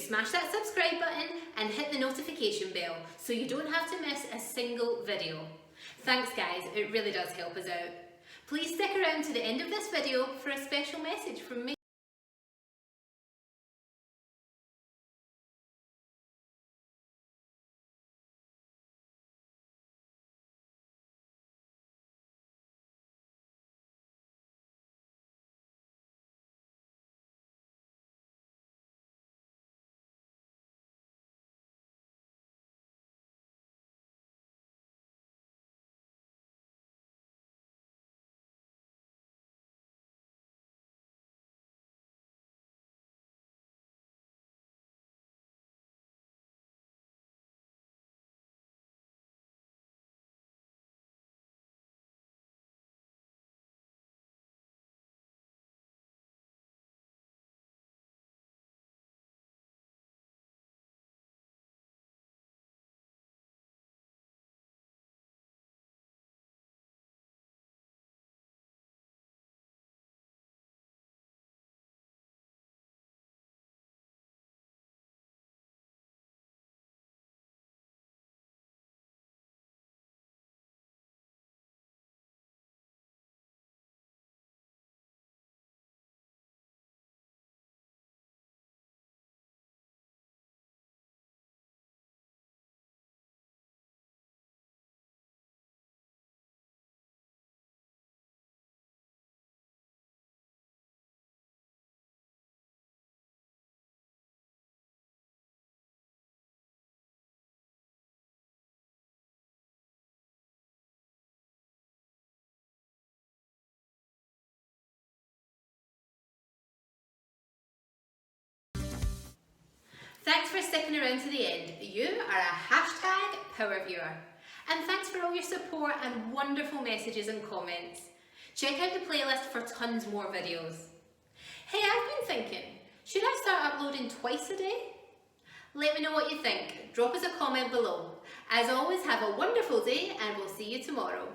smash that subscribe button and hit the notification bell so you don't have to miss a single video. Thanks guys, it really does help us out. Please stick around to the end of this video for a special message from me. Thanks for sticking around to the end. You are a hashtag power viewer. And thanks for all your support and wonderful messages and comments. Check out the playlist for tons more videos. Hey, I've been thinking, should I start uploading twice a day? Let me know what you think. Drop us a comment below. As always, have a wonderful day and we'll see you tomorrow.